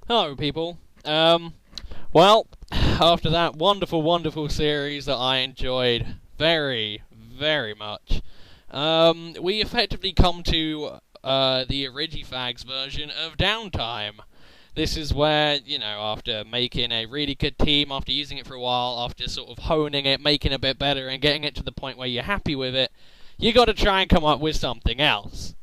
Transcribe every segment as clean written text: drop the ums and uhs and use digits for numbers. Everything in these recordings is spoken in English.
Hello, people. Well, after that wonderful, wonderful series that I enjoyed very, very much, we effectively come to the Origifags version of Downtime. This is where, after making a really good team, after using it for a while, after sort of honing it, making it a bit better, and getting it to the point where you're happy with it, you got to try and come up with something else.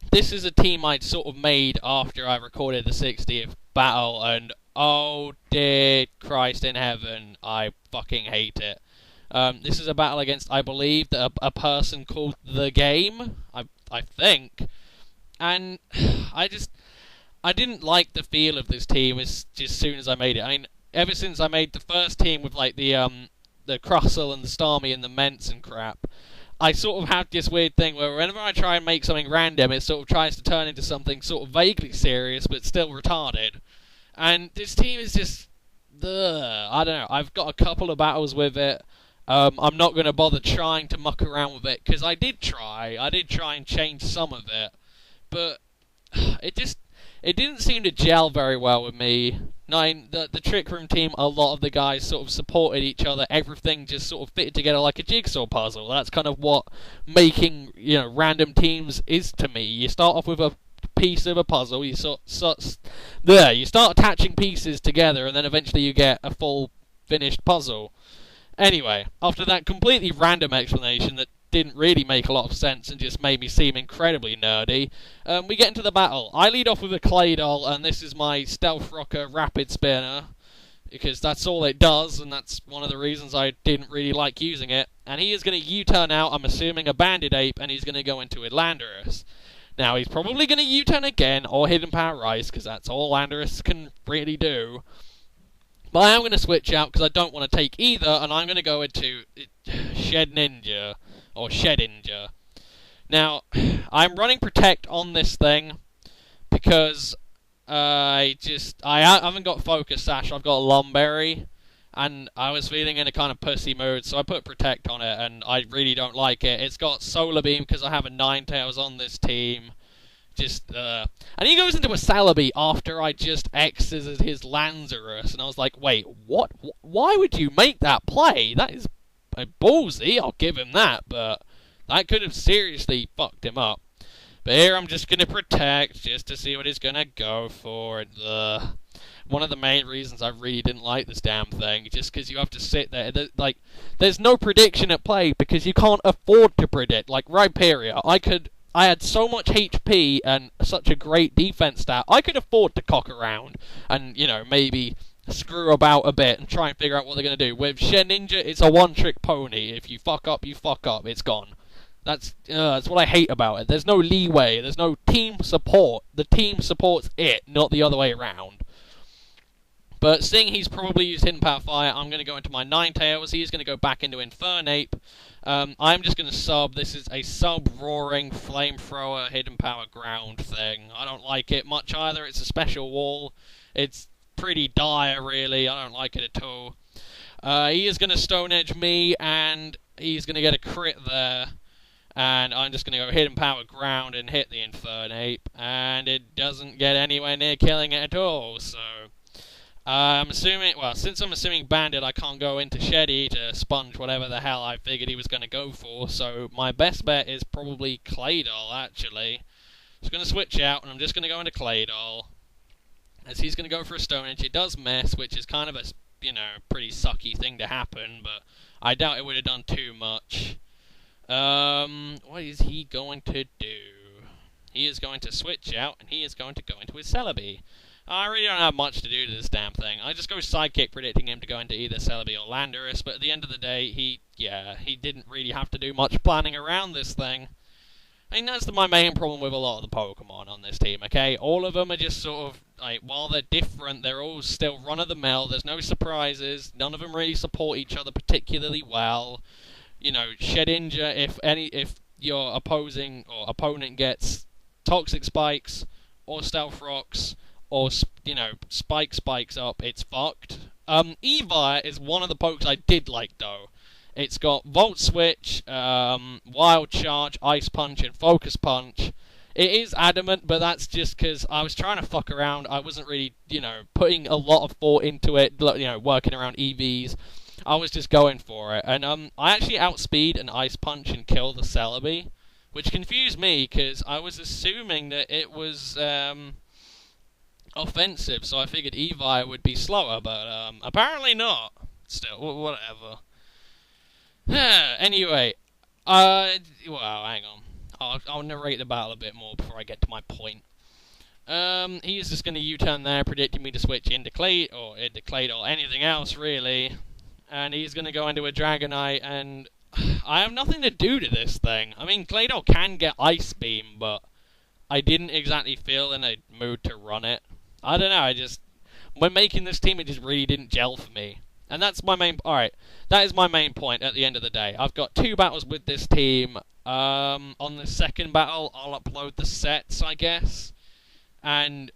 This is a team I'd sort of made after I recorded the 60th battle, and oh dear Christ in heaven, I fucking hate it. This is a battle against, I believe, a person called TheGame, I think, and I didn't like the feel of this team as soon as I made it. I mean, ever since I made the first team with like the Crussel and the Starmie and the Ments and crap, I sort of have this weird thing where whenever I try and make something random, it sort of tries to turn into something sort of vaguely serious but still retarded. And this team is just, I don't know. I've got a couple of battles with it. I'm not going to bother trying to muck around with it because I did try and change some of it, but it didn't seem to gel very well with me. The Trick Room team, a lot of the guys sort of supported each other. Everything just sort of fitted together like a jigsaw puzzle. That's kind of what making, random teams is to me. You start off with a piece of a puzzle. You you start attaching pieces together, and then eventually you get a full finished puzzle. Anyway, after that completely random explanation that didn't really make a lot of sense and just made me seem incredibly nerdy, we get into the battle. I lead off with a Claydol, and this is my Stealth Rocker Rapid Spinner, because that's all it does, and that's one of the reasons I didn't really like using it. And he is going to U-turn out, I'm assuming a Banded Ape, and he's going to go into a Landorus. Now, he's probably going to U-turn again, or Hidden Power Rise, because that's all Landorus can really do. But I am going to switch out, because I don't want to take either, and I'm going to go into Shed Ninja. Or Shedinja. Now, I'm running Protect on this thing because I haven't got Focus Sash, I've got a Lumberry, and I was feeling in a kind of pussy mood, so I put Protect on it, and I really don't like it. It's got Solar Beam because I have a Ninetales on this team. And he goes into a Celebi after I just exited his Lazarus, and I was like, wait, what? Why would you make that play? That is ballsy, I'll give him that, but that could have seriously fucked him up. But here I'm just going to Protect, just to see what he's going to go for. One of the main reasons I really didn't like this damn thing, just because you have to sit there, there's no prediction at play, because you can't afford to predict. Like Rhyperior, I had so much HP and such a great defense stat, I could afford to cock around, and, maybe screw about a bit and try and figure out what they're going to do. With Shed Ninja, it's a one-trick pony. If you fuck up, you fuck up. It's gone. That's what I hate about it. There's no leeway. There's no team support. The team supports it, not the other way around. But seeing he's probably used Hidden Power Fire, I'm going to go into my Ninetales. He's going to go back into Infernape. I'm just going to sub. This is a sub-roaring flamethrower Hidden Power Ground thing. I don't like it much either. It's a special wall. It's pretty dire, really. I don't like it at all. He is going to Stone Edge me, and he's going to get a crit there. And I'm just going to go Hidden Power Ground and hit the Infernape, and it doesn't get anywhere near killing it at all. So I'm assuming, since I'm assuming Bandit, I can't go into Sheddy to sponge whatever the hell I figured he was going to go for. So my best bet is probably Claydol, actually. Just going to switch out, and I'm just going to go into Claydol, as he's going to go for a Stone Edge. It does miss, which is kind of a, pretty sucky thing to happen, but I doubt it would have done too much. What is he going to do? He is going to switch out, and he is going to go into his Celebi. I really don't have much to do to this damn thing. I just go Sidekick, predicting him to go into either Celebi or Landorus, but at the end of the day, he didn't really have to do much planning around this thing. I mean, that's my main problem with a lot of the Pokemon on this team, okay? All of them are just sort of, while they're different, they're all still run-of-the-mill. There's no surprises. None of them really support each other particularly well. Shedinja, if your opponent gets Toxic Spikes, or Stealth Rocks, or, Spikes up, it's fucked. Evi is one of the pokes I did like, though. It's got Volt Switch, Wild Charge, Ice Punch, and Focus Punch. It is adamant, but that's just because I was trying to fuck around. I wasn't really, putting a lot of thought into it, working around EVs. I was just going for it. And I actually outspeed an Ice Punch and kill the Celebi, which confused me because I was assuming that it was offensive, so I figured Evi would be slower, but apparently not. Still, whatever. Anyway, well, hang on. I'll narrate the battle a bit more before I get to my point. He's just going to U-turn there, predicting me to switch into Clade, or anything else, really. And he's going to go into a Dragonite, and I have nothing to do to this thing. I mean, Claydol can get Ice Beam, but I didn't exactly feel in a mood to run it. I don't know, when making this team, it just really didn't gel for me. And that's my main... Alright, that is my main point at the end of the day. I've got 2 battles with this team. On the second battle, I'll upload the sets, I guess. And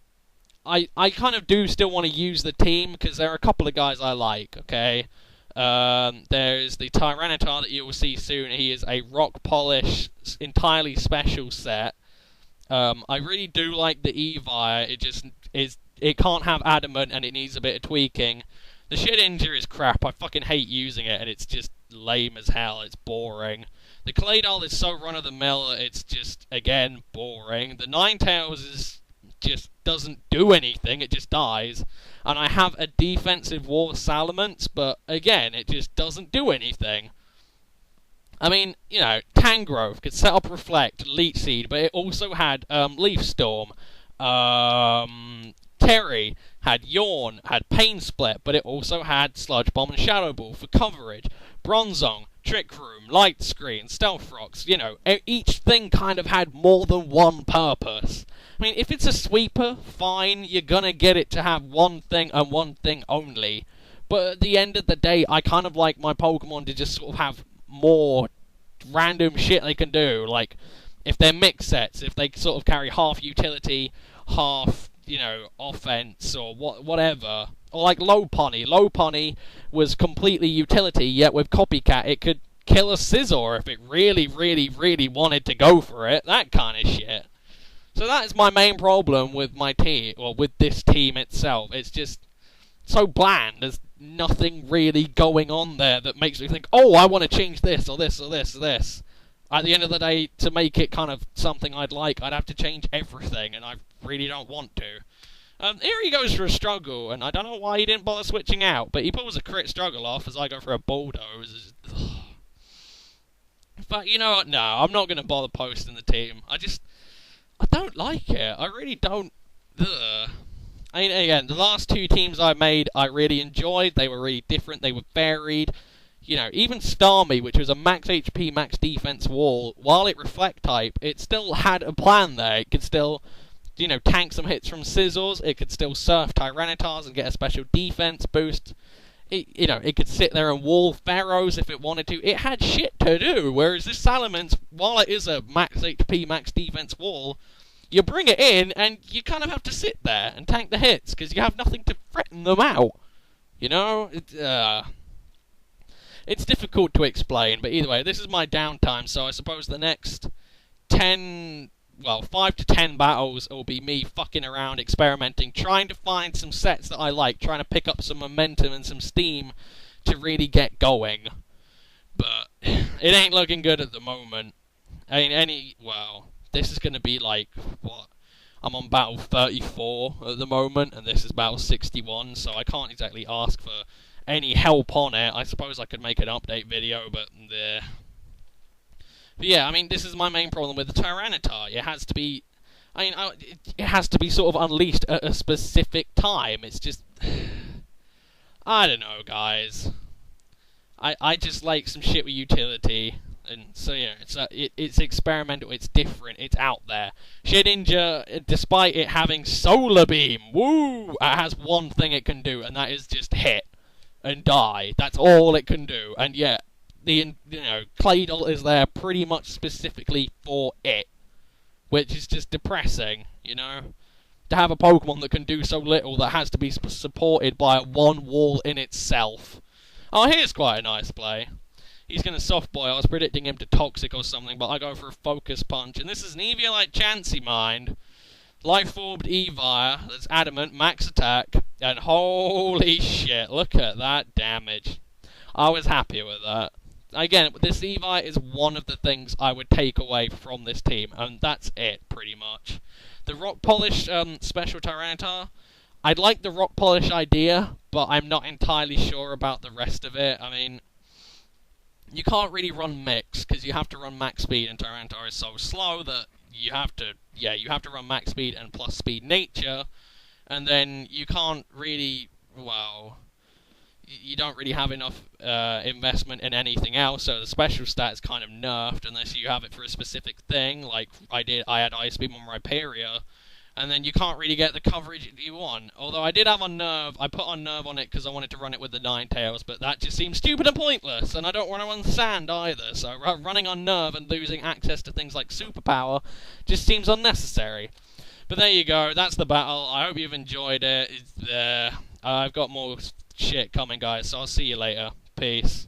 I kind of do still want to use the team, because there are a couple of guys I like, okay? There's the Tyranitar that you will see soon. He is a rock polish, entirely special set. I really do like the Evi. It can't have adamant, and it needs a bit of tweaking. The Shedinja is crap. I fucking hate using it, and it's just lame as hell. It's boring. The Claydol is so run-of-the-mill, it's just, again, boring. The Ninetales just doesn't do anything, it just dies. And I have a defensive War Salamence, but, again, it just doesn't do anything. I mean, Tangrowth could set up Reflect, Leech Seed, but it also had Leaf Storm. Terry had Yawn, had Pain Split, but it also had Sludge Bomb and Shadow Ball for coverage. Bronzong, Trick Room, Light Screen, Stealth Rocks, each thing kind of had more than one purpose. I mean, if it's a sweeper, fine, you're gonna get it to have one thing and one thing only. But at the end of the day, I kind of like my Pokemon to just sort of have more random shit they can do. Like, if they're mix sets, if they sort of carry half utility, half, offense, or whatever. Or like Lopunny. Lopunny was completely utility, yet with Copycat it could kill a Scizor if it really, really, really wanted to go for it. That kind of shit. So that is my main problem with my team, or with this team itself. It's just so bland. There's nothing really going on there that makes me think, oh, I want to change this, or this, or this, or this. At the end of the day, to make it kind of something I'd like, I'd have to change everything, and I really don't want to. Here he goes for a struggle, and I don't know why he didn't bother switching out, but he pulls a crit struggle off as I go for a bulldoze. But you know what? No, I'm not going to bother posting the team. I don't like it. I really don't. Ugh. I mean, again, the last 2 teams I made, I really enjoyed. They were really different. They were varied. Even Starmie, which was a max HP, max defense wall, while it reflect type, it still had a plan there. It could still, tank some hits from Scizors. It could still surf Tyranitars and get a special defense boost. It could sit there and wall Pharaohs if it wanted to. It had shit to do, whereas this Salamence, while it is a max HP, max defense wall, you bring it in and you kind of have to sit there and tank the hits because you have nothing to threaten them out. It's difficult to explain, but either way, this is my downtime, so I suppose the next 5 to 10 battles will be me fucking around, experimenting, trying to find some sets that I like, trying to pick up some momentum and some steam to really get going. But it ain't looking good at the moment. This is going to be like, I'm on battle 34 at the moment, and this is battle 61, so I can't exactly ask for any help on it. I suppose I could make an update video, but yeah, I mean, this is my main problem with the Tyranitar. It has to be, it has to be sort of unleashed at a specific time. It's just, I don't know, guys. I just like some shit with utility, and so yeah, it's experimental, it's different, it's out there. Shedinja, despite it having Solar Beam, woo, it has one thing it can do, and that is just hit and die. That's all it can do, and yet Claydol is there pretty much specifically for it, which is just depressing, to have a Pokemon that can do so little that has to be supported by one wall in itself. Oh, here's quite a nice play. He's going to soft boy. I was predicting him to toxic or something, but I go for a focus punch. And this is an Eviolite Chansey Mind. Life-formed Evire that's adamant, max attack. And holy shit, look at that damage. I was happy with that. Again, this Evite is one of the things I would take away from this team, and that's it, pretty much. The Rock Polish Special Tyranitar, I'd like the Rock Polish idea, but I'm not entirely sure about the rest of it. I mean, you can't really run mix, because you have to run max speed, and Tyranitar is so slow that you have to run max speed and plus speed nature, and then you can't really, well, you don't really have enough investment in anything else, so the special stat is kind of nerfed unless you have it for a specific thing, like I had Ice Beam on Rhyperior, and then you can't really get the coverage you want. Although I did have Unnerve, I put Unnerve on it because I wanted to run it with the Ninetales, but that just seems stupid and pointless, and I don't want to run Sand either, so running Unnerve and losing access to things like Superpower just seems unnecessary. But there you go, that's the battle. I hope you've enjoyed it. I've got more shit coming, guys, so I'll see you later. Peace.